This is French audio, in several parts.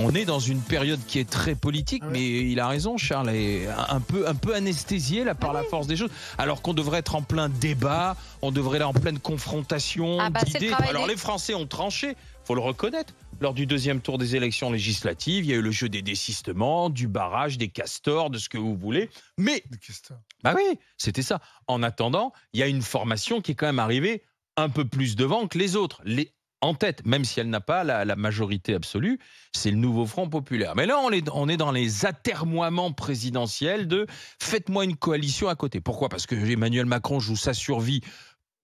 On est dans une période qui est très politique, mais il a raison, Charles, est un peu anesthésié là par la force des choses. Alors qu'on devrait être en plein débat, on devrait être en pleine confrontation d'idées. Alors les Français ont tranché, faut le reconnaître. Lors du deuxième tour des élections législatives, il y a eu le jeu des désistements, du barrage, des castors, de ce que vous voulez. Mais, bah oui, c'était ça. En attendant, il y a une formation qui est quand même arrivée un peu plus devant que les autres. En tête, même si elle n'a pas la majorité absolue, c'est le nouveau Front populaire. Mais là, on est dans les atermoiements présidentiels de « faites-moi une coalition à côté ». Pourquoi ? Parce que Emmanuel Macron joue sa survie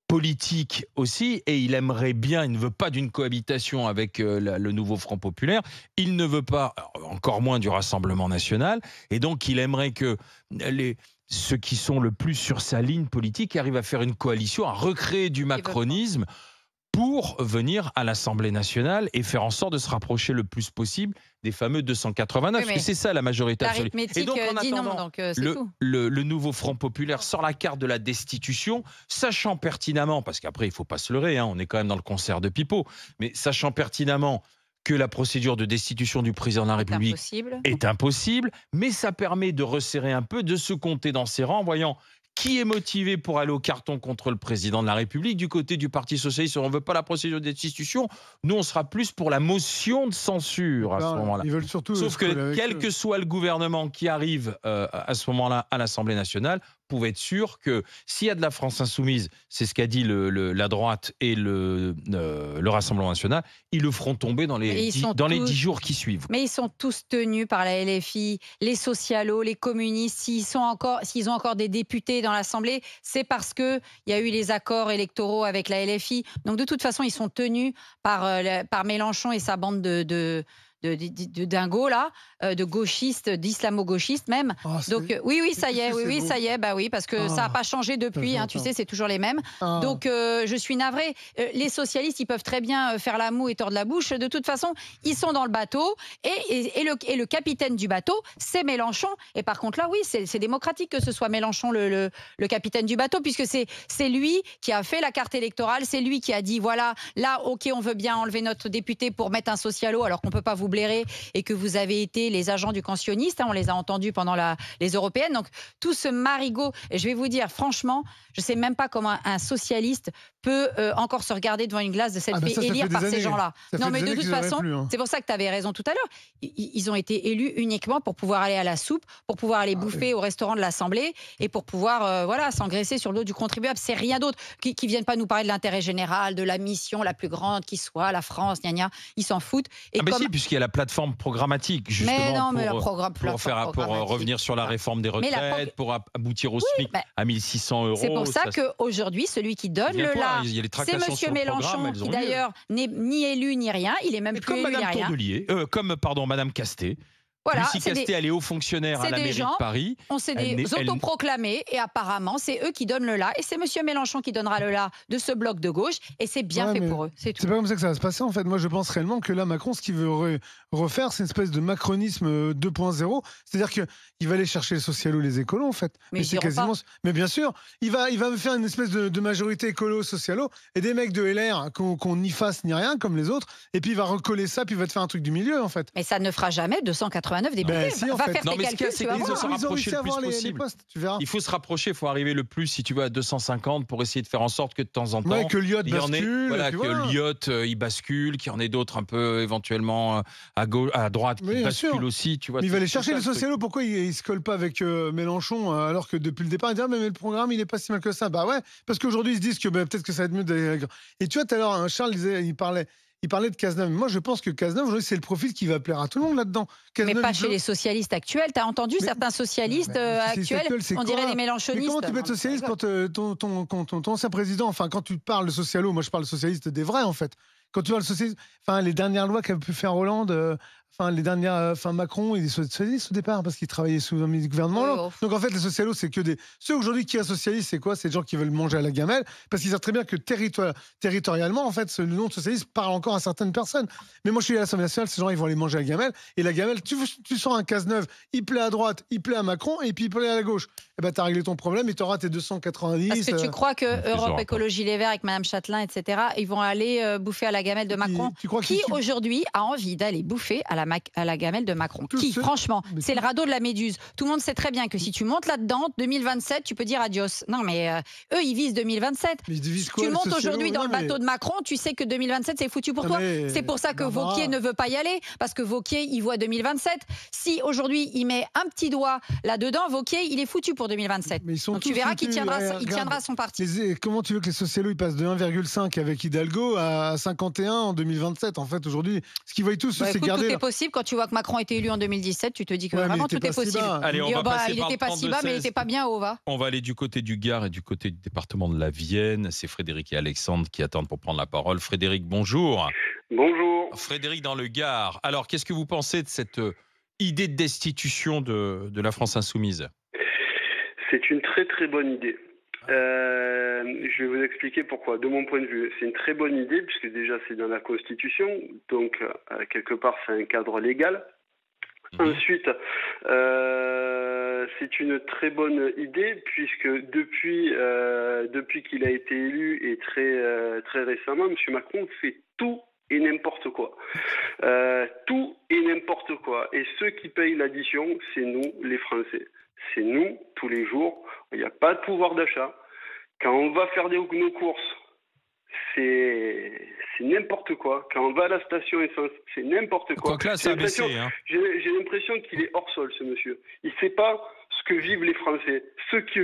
politique aussi, et il aimerait bien, il ne veut pas d'une cohabitation avec le nouveau Front populaire, il ne veut pas, encore moins du Rassemblement national, et donc il aimerait que ceux qui sont le plus sur sa ligne politique arrivent à faire une coalition, à recréer du macronisme, pour venir à l'Assemblée nationale et faire en sorte de se rapprocher le plus possible des fameux 289. Oui, parce que c'est ça la majorité absolue. Et donc, en attendant, le nouveau Front populaire sort la carte de la destitution, sachant pertinemment, parce qu'après, il ne faut pas se leurrer, on est quand même dans le concert de pipeau, mais sachant pertinemment que la procédure de destitution du président de la République est impossible, mais ça permet de resserrer un peu, de se compter dans ses rangs, en voyant qui est motivé pour aller au carton contre le président de la République. Du côté du Parti socialiste, on ne veut pas la procédure de destitution. Nous, on sera plus pour la motion de censure à ce moment-là. Ils veulent surtout sauf que quel que soit le gouvernement qui arrive à ce moment-là à l'Assemblée nationale, pouvez être sûr que s'il y a de la France insoumise, c'est ce qu'a dit la droite et le Rassemblement national, ils le feront tomber dans les 10 jours qui suivent. Mais ils sont tous tenus par la LFI, les socialos, les communistes. S'ils ont encore des députés dans l'Assemblée, c'est parce qu'il y a eu les accords électoraux avec la LFI. Donc de toute façon, ils sont tenus par Mélenchon et sa bande de dingos là, de gauchistes, d'islamo-gauchistes même. Donc oui, ça y est, bah oui, parce que ça n'a pas changé depuis, tu sais, c'est toujours les mêmes. Donc je suis navrée. Les socialistes, ils peuvent très bien faire la moue et tordre la bouche. De toute façon, ils sont dans le bateau et le capitaine du bateau, c'est Mélenchon. Et par contre là, oui, c'est démocratique que ce soit Mélenchon le capitaine du bateau, puisque c'est lui qui a fait la carte électorale, c'est lui qui a dit voilà, là, ok, on veut bien enlever notre député pour mettre un socialo, alors qu'on peut pas vous blairer et que vous avez été les agents du cantionniste, on les a entendus pendant les européennes. Donc tout ce marigot, et je vais vous dire franchement, je sais même pas comment un socialiste peut encore se regarder devant une glace de s'être fait élire par ces gens-là. Non mais de toute façon, c'est pour ça que tu avais raison tout à l'heure. Ils ont été élus uniquement pour pouvoir aller à la soupe, pour pouvoir aller bouffer au restaurant de l'Assemblée et pour pouvoir s'engraisser sur le dos du contribuable. C'est rien d'autre. Qui viennent pas nous parler de l'intérêt général, de la mission la plus grande qui soit, la France, gna gna. Ils s'en foutent. Et si, puisqu'il y a la plateforme programmatique, justement, pour revenir sur la réforme des retraites, pour aboutir au SMIC à 1 600 €. C'est pour ça qu'aujourd'hui, celui qui donne le là, c'est Monsieur Mélenchon, qui d'ailleurs n'est ni élu ni rien, il est même plus élu ni rien. Comme Madame Castet. Voilà, Lucie Castet, elle est haut fonctionnaire à la mairie de Paris. On s'est des autoproclamés et apparemment, c'est eux qui donnent le là. Et c'est Monsieur Mélenchon qui donnera le là de ce bloc de gauche. Et c'est bien fait pour eux. C'est tout. C'est pas comme ça que ça va se passer en fait. Moi, je pense réellement que là, Macron, ce qu'il veut refaire, c'est une espèce de macronisme 2.0. C'est-à-dire qu'il va aller chercher les socialos, les écolos en fait. Mais c'est quasiment. Mais bien sûr, il va me faire une espèce de majorité écolo-socialo et des mecs de LR qu'on n'y fasse ni rien comme les autres. Et puis il va recoller ça, puis il va te faire un truc du milieu en fait. Mais ça ne fera jamais 289 députés. Va faire tes calculs, tu vas voir. Ils ont réussi à avoir les postes, tu verras. Il faut se rapprocher, il faut arriver le plus, si tu veux, à 250 pour essayer de faire en sorte que de temps en temps, que Lyot bascule, que Lyot il bascule, qu'il y en ait d'autres un peu éventuellement à droite qui basculent aussi. Tu vois, il va aller chercher les socialos. Pourquoi il se colle pas avec Mélenchon alors que depuis le départ il dit mais le programme il est pas si mal que ça. Bah ouais, parce qu'aujourd'hui ils se disent que peut-être que ça va être mieux d'aller. Et tu vois, tout à l'heure Charles il parlait de Cazeneuve. Moi, je pense que Cazeneuve, aujourd'hui, c'est le profil qui va plaire à tout le monde là-dedans. Mais pas chez les socialistes actuels. Tu as entendu certains socialistes actuels, on dirait des mélenchonistes. Mais comment tu peux être socialiste quand ton ancien président, enfin, quand tu parles de socialo, moi je parle de socialiste des vrais en fait. Quand tu parles de socialiste, enfin, les dernières lois qu'a pu faire Hollande, Macron, il est socialiste au départ parce qu'il travaillait sous un gouvernement. Donc en fait, les socialos, c'est que ceux aujourd'hui qui sont socialistes, c'est quoi? C'est des gens qui veulent manger à la gamelle parce qu'ils savent très bien que territorialement, en fait, le nom de socialiste parle encore à certaines personnes. Mais moi, je suis à l'Assemblée nationale, ces gens, ils vont aller manger à la gamelle. Et la gamelle, tu sors un Cazeneuve, il plaît à droite, il plaît à Macron, et puis il plaît à la gauche. Et ben, t'as réglé ton problème et t'auras tes 290. Est-ce que tu crois que Europe Écologie Les Verts avec Madame Châtelain, etc., ils vont aller bouffer à la gamelle de Macron. Qui aujourd'hui a envie d'aller bouffer à la gamelle de Macron? Qui, franchement? C'est le radeau de la Méduse. Tout le monde sait très bien que si tu montes là-dedans, 2027, tu peux dire adios. Non, mais eux, ils visent 2027. Si tu montes aujourd'hui dans le bateau de Macron, tu sais que 2027, c'est foutu pour toi. C'est pour ça que Wauquiez ne veut pas y aller, parce que Wauquiez, il voit 2027. Si aujourd'hui, il met un petit doigt là-dedans, Wauquiez, il est foutu pour 2027. Donc tu verras qu'il tiendra son parti. Comment tu veux que les socialos ils passent de 1,5 avec Hidalgo à 51 en 2027? En fait, aujourd'hui, ce qu'ils voient tous, c'est garder. Tout est possible. Quand tu vois que Macron a été élu en 2017, tu te dis que vraiment tout est possible. Allez, on va passer il n'était pas si bas, mais il n'était pas bien haut, va. On va aller du côté du Gard et du côté du département de la Vienne. C'est Frédéric et Alexandre qui attendent pour prendre la parole. Frédéric, bonjour. Bonjour. Frédéric dans le Gard. Alors, qu'est-ce que vous pensez de cette idée de destitution de la France insoumise? C'est une très très bonne idée. Je vais vous expliquer pourquoi. De mon point de vue, c'est une très bonne idée puisque déjà c'est dans la Constitution, donc quelque part c'est un cadre légal. Ensuite, c'est une très bonne idée puisque depuis qu'il a été élu et très récemment, M. Macron fait tout et n'importe quoi. Tout et n'importe quoi. Et ceux qui payent l'addition, c'est nous, les Français. C'est nous, tous les jours. Il n'y a pas de pouvoir d'achat. Quand on va faire nos courses, c'est n'importe quoi. Quand on va à la station essence, c'est n'importe quoi. Là, ça a baissé, hein. J'ai l'impression qu'il est hors sol, ce monsieur. Il ne sait pas ce que vivent les Français. Ceux qui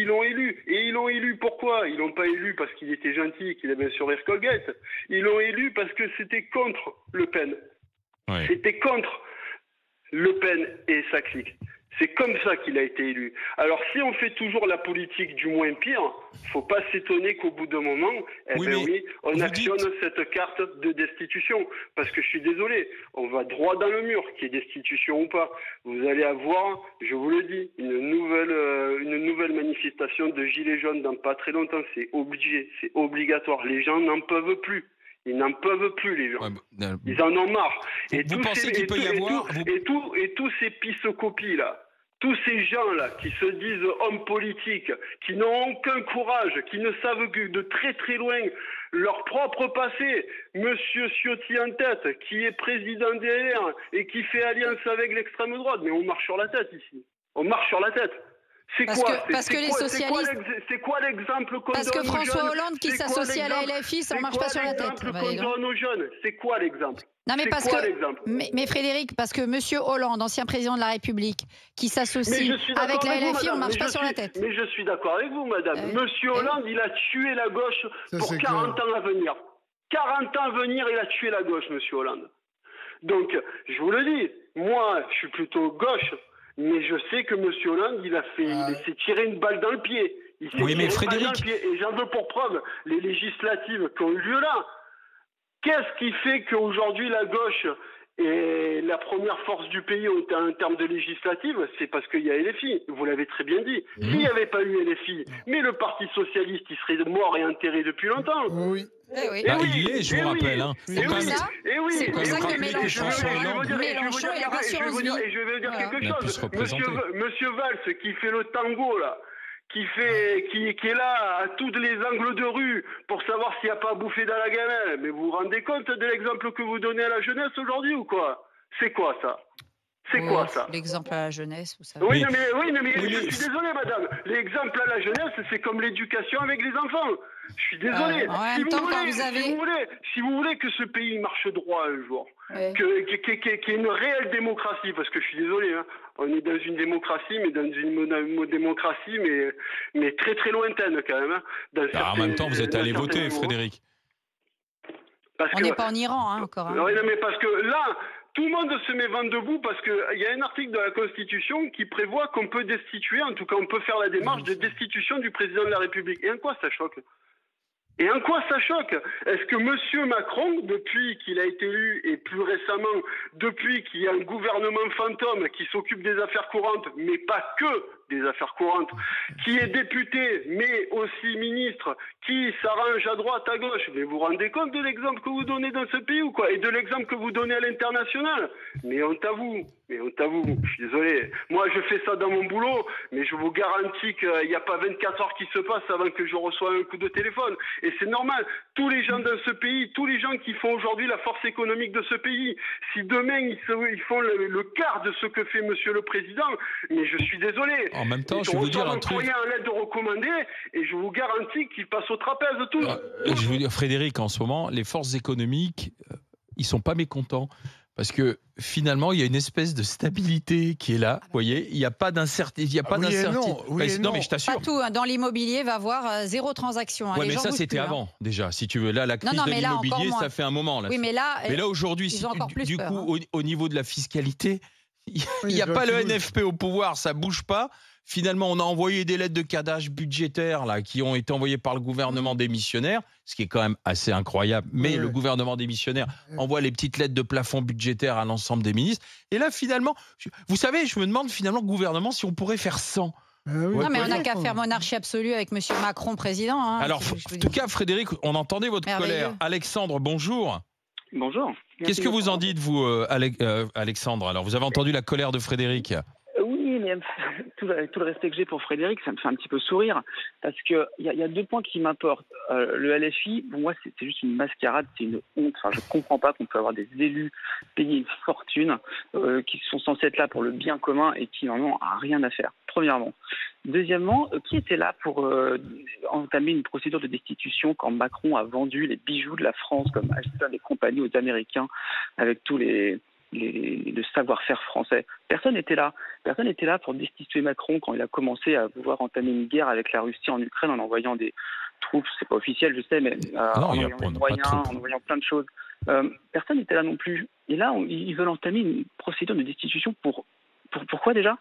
l'ont élu. Et ils l'ont élu pourquoi? Ils l'ont pas élu parce qu'il était gentil et qu'il avait un sourire Colgate. Ils l'ont élu parce que c'était contre Le Pen. Ouais. C'était contre Le Pen et sa clique. C'est comme ça qu'il a été élu. Alors, si on fait toujours la politique du moins pire, faut pas s'étonner qu'au bout d'un moment, on actionne cette carte de destitution. Parce que je suis désolé, on va droit dans le mur, qu'il y ait destitution ou pas. Vous allez avoir, je vous le dis, une nouvelle manifestation de gilets jaunes dans pas très longtemps. C'est obligé, c'est obligatoire. Les gens n'en peuvent plus. Ils n'en peuvent plus, les gens. Ils en ont marre. Et tous ces piscopies là, tous ces gens-là qui se disent hommes politiques, qui n'ont aucun courage, qui ne savent que de très très loin leur propre passé, Monsieur Ciotti en tête, qui est président des LR et qui fait alliance avec l'extrême droite, mais on marche sur la tête ici. On marche sur la tête. C'est quoi l'exemple qu'on donne aux jeunes? Parce que François Hollande qui s'associe à la LFI, ça ne marche pas sur la tête. C'est quoi l'exemple? Non, mais parce que, mais Frédéric, parce que Monsieur Hollande, ancien président de la République, qui s'associe avec la LFI, on ne marche pas sur la tête. Mais je suis d'accord avec vous, madame. Monsieur Hollande, il a tué la gauche pour 40 ans à venir. 40 ans à venir, il a tué la gauche, Monsieur Hollande. Donc, je vous le dis, moi, je suis plutôt gauche. Mais je sais que M. Hollande, il s'est tiré une balle dans le pied. Oui, mais Frédéric... Et j'en veux pour preuve les législatives qui ont eu lieu là. Qu'est-ce qui fait qu'aujourd'hui la gauche est la première force du pays en termes de législatives? C'est parce qu'il y a LFI. Vous l'avez très bien dit. S'il n'y avait pas eu LFI, mais le Parti socialiste, il serait mort et enterré depuis longtemps. Oui. Il est, je vous rappelle. Hein. C'est pour ça que Mélenchon est la rassurance vie. Et je vais vous dire quelque chose. Monsieur Valls qui fait le tango là, qui est là à tous les angles de rue pour savoir s'il n'y a pas à bouffer dans la gamelle. Mais vous vous rendez compte de l'exemple que vous donnez à la jeunesse aujourd'hui ou quoi? C'est quoi ça? C'est quoi ça? L'exemple à la jeunesse, vous savez. Oui, mais je suis désolé, madame. L'exemple à la jeunesse, c'est comme l'éducation avec les enfants. Je suis désolé. Si vous voulez que ce pays marche droit un jour, qu'il y ait une réelle démocratie, parce que je suis désolé, hein, on est dans une démocratie, mais dans une démocratie, mais très très lointaine quand même. Hein, en même temps, vous êtes allé voter, Frédéric. On n'est pas en Iran, hein, encore. Hein. Non, mais parce que là, tout le monde se met vent debout parce qu'il y a un article de la Constitution qui prévoit qu'on peut destituer, en tout cas on peut faire la démarche de destitution du président de la République. Et en quoi ça choque? Est-ce que M. Macron, depuis qu'il a été élu, et plus récemment, depuis qu'il y a un gouvernement fantôme qui s'occupe des affaires courantes, mais pas que des affaires courantes, qui est député, mais aussi ministre, qui s'arrange à droite, à gauche. Mais vous vous rendez compte de l'exemple que vous donnez dans ce pays ou quoi? Et de l'exemple que vous donnez à l'international? Mais honte à vous. Mais honte à vous. Je suis désolé. Moi, je fais ça dans mon boulot, mais je vous garantis qu'il n'y a pas 24 heures qui se passent avant que je reçoive un coup de téléphone. Et c'est normal. Tous les gens dans ce pays, tous les gens qui font aujourd'hui la force économique de ce pays, si demain ils font le quart de ce que fait Monsieur le Président, mais je suis désolé. En même temps, je vais vous dire un truc. Courrier en lettre recommandée et je vous garantis qu'ils passent au trapèze tous. Je vais vous dire, Frédéric, en ce moment, les forces économiques, ils sont pas mécontents. Parce que finalement, il y a une espèce de stabilité qui est là. Vous voyez, il n'y a pas d'incertitude. Il y a pas d'incertitude. Non, mais je t'assure. Pas tout. Hein. Dans l'immobilier, va avoir 0 transaction. Hein. Ouais, mais ça, c'était avant, déjà. Si tu veux, là, la crise de l'immobilier, ça fait un moment. Là. Oui, mais là aujourd'hui, du coup, au niveau de la fiscalité, il n'y a pas le NFP au pouvoir, ça bouge pas. Finalement, on a envoyé des lettres de cadrage budgétaire là, qui ont été envoyées par le gouvernement démissionnaire, ce qui est quand même assez incroyable. Mais le gouvernement démissionnaire envoie les petites lettres de plafond budgétaire à l'ensemble des ministres. Et là, finalement, vous savez, je me demande finalement, le gouvernement, si on pourrait faire 100. Non, mais on n'a qu'à faire monarchie absolue avec M. Macron président. Hein, alors, en tout cas, Frédéric, on entendait votre colère. Alexandre, bonjour. Bonjour. Qu'est-ce que vous en dites, vous, Alexandre? Alors, vous avez entendu la colère de Frédéric? Oui, mais tout le respect que j'ai pour Frédéric, ça me fait un petit peu sourire, parce qu'il y a 2 points qui m'importent. Le LFI, pour moi, c'est juste une mascarade, c'est une honte. Enfin, je ne comprends pas qu'on peut avoir des élus payés une fortune, qui sont censés être là pour le bien commun et qui n'en ont rien à faire, premièrement. Deuxièmement, qui était là pour entamer une procédure de destitution quand Macron a vendu les bijoux de la France comme Alstom et compagnie aux Américains avec tous le savoir-faire français? Personne n'était là. Personne n'était là pour destituer Macron quand il a commencé à vouloir entamer une guerre avec la Russie en Ukraine en envoyant des troupes, c'est pas officiel, je sais, mais en envoyant plein de choses. Personne n'était là non plus. Et là, ils veulent entamer une procédure de destitution pourquoi déjà?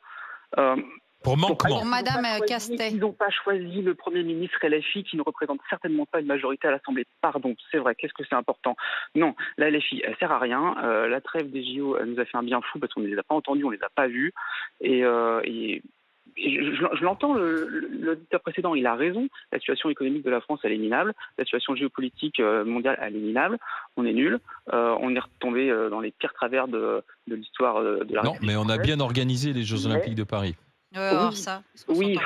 Pour manquement. Pour Madame Castet. Ils n'ont pas choisi le Premier ministre LFI qui ne représente certainement pas une majorité à l'Assemblée. Pardon, c'est vrai, qu'est-ce que c'est important? Non, la LFI, elle sert à rien. La trêve des JO, elle nous a fait un bien fou parce qu'on ne les a pas entendus, on ne les a pas vus. Et je l'entends, l'auditeur précédent, il a raison. La situation économique de la France, elle est minable. La situation géopolitique mondiale, elle est minable. On est nuls. On est retombé dans les pires travers de l'histoire de la République. Non, mais on a bien organisé les Jeux Olympiques de Paris. Oui,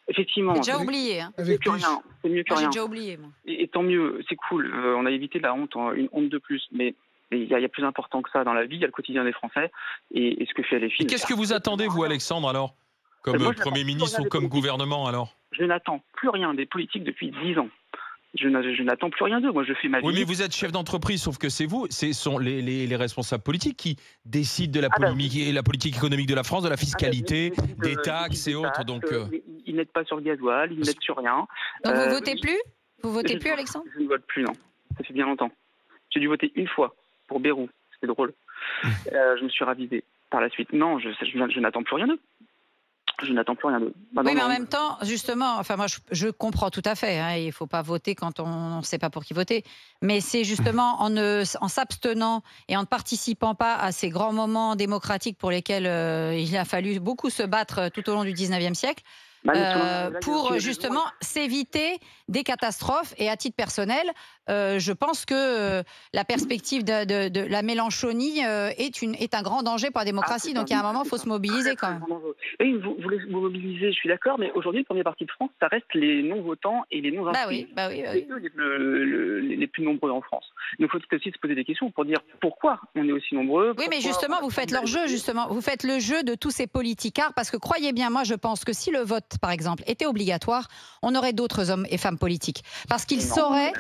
effectivement. J'ai déjà oublié. Hein. C'est mieux que rien. J'ai déjà oublié, moi. Et tant mieux, c'est cool. On a évité la honte, une honte de plus. Mais il y a plus important que ça dans la vie. Il y a le quotidien des Français et ce que fait LFI. Et qu'est-ce que vous attendez, vous, Alexandre, alors, comme Premier ministre ou comme gouvernement, alors? Je n'attends plus rien des politiques depuis 10 ans. Je n'attends plus rien d'eux. Moi, je fais ma vie. Oui, mais vous êtes chef d'entreprise, sauf que c'est vous, ce sont les responsables politiques qui décident de la politique économique de la France, de la fiscalité, des taxes et autres. Donc, ils n'aident pas sur le gasoil, ils n'aident sur rien. Donc vous votez plus? Vous votez plus, Alexandre? Je ne vote plus, non. Ça fait bien longtemps. J'ai dû voter une fois pour Bérou. C'était drôle. Je me suis ravisé par la suite. Non, je n'attends plus rien d'eux. Je n'attends plus rien d'eux. Oui, mais en même temps, justement, enfin moi je comprends tout à fait. Hein, il ne faut pas voter quand on ne sait pas pour qui voter. Mais c'est justement en s'abstenant et en ne participant pas à ces grands moments démocratiques pour lesquels il a fallu beaucoup se battre tout au long du 19e siècle. Pour justement s'éviter des catastrophes. Et à titre personnel, je pense que la perspective de la Mélenchonie est un grand danger pour la démocratie. Donc, il y a un moment, il faut se mobiliser quand même. Oui, vous voulez vous mobiliser, je suis d'accord, mais aujourd'hui, le premier parti de France, ça reste les non-votants et les non-inscrits. C'est eux les plus nombreux en France. Donc, il faut aussi se poser des questions pour dire pourquoi on est aussi nombreux. Oui, mais justement, vous faites leur jeu, justement. Vous faites le jeu de tous ces politicards, parce que croyez bien, moi, je pense que si le vote, par exemple, était obligatoire, on aurait d'autres hommes et femmes politiques. Parce qu'ils sauraient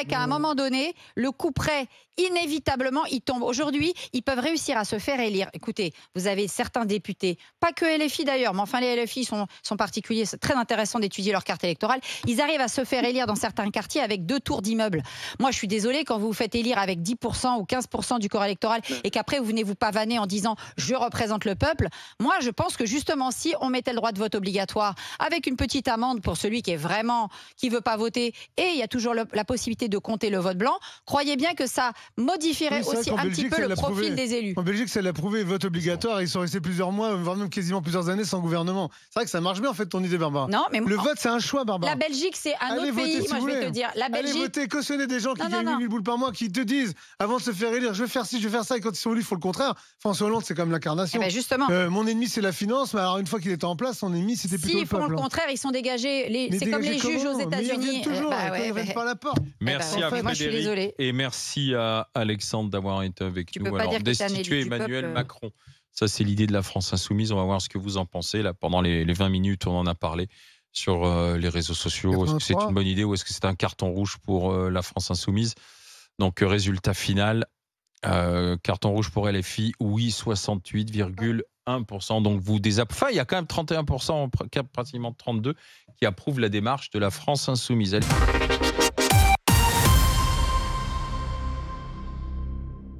qu'à un moment donné, le coup près, inévitablement, il tombe. Aujourd'hui, ils peuvent réussir à se faire élire. Écoutez, vous avez certains députés, pas que LFI d'ailleurs, mais enfin les LFI sont particuliers, c'est très intéressant d'étudier leur carte électorale. Ils arrivent à se faire élire dans certains quartiers avec 2 tours d'immeubles. Moi, je suis désolée, quand vous vous faites élire avec 10% ou 15% du corps électoral et qu'après vous venez vous pavaner en disant « je représente le peuple », moi, je pense que justement, si on mettait le droit de vote obligatoire, obligatoire avec une petite amende pour celui qui veut pas voter, et il y a toujours la possibilité de compter le vote blanc. Croyez bien que ça modifierait aussi un petit peu le profil des élus. En Belgique, ça l'a prouvé, vote obligatoire, ils sont restés plusieurs mois, voire même quasiment plusieurs années sans gouvernement. C'est vrai que ça marche bien en fait ton idée, Barbara. Non, mais le vote, c'est un choix, Barbara. La Belgique, c'est un autre pays. Moi, je vais te dire, la Belgique. Allez voter, cautionner des gens qui gagnent 8 000 boules par mois, qui te disent, avant de se faire élire, je vais faire ci, je vais faire ça, et quand ils sont élus, ils font le contraire. François Hollande, c'est comme l'incarnation. Justement. Mon ennemi, c'est la finance, mais alors une fois qu'il était en place, son ennemi, c'était plutôt le peuple. S'ils font le contraire, ils sont dégagés. C'est comme les juges aux États-Unis. Ils toujours, ils reviennent par la porte. Merci à Frédéric et merci à Alexandre d'avoir été avec nous. Alors, destituer Emmanuel Macron. Ça, c'est l'idée de la France Insoumise. On va voir ce que vous en pensez. Là, pendant les 20 minutes, on en a parlé sur les réseaux sociaux. Est-ce que c'est une bonne idée ou est-ce que c'est un carton rouge pour la France Insoumise? Donc, résultat final, carton rouge pour LFI, oui, 68,1%. Donc, vous il y a quand même 31%, pratiquement 32%, qui approuvent la démarche de la France Insoumise.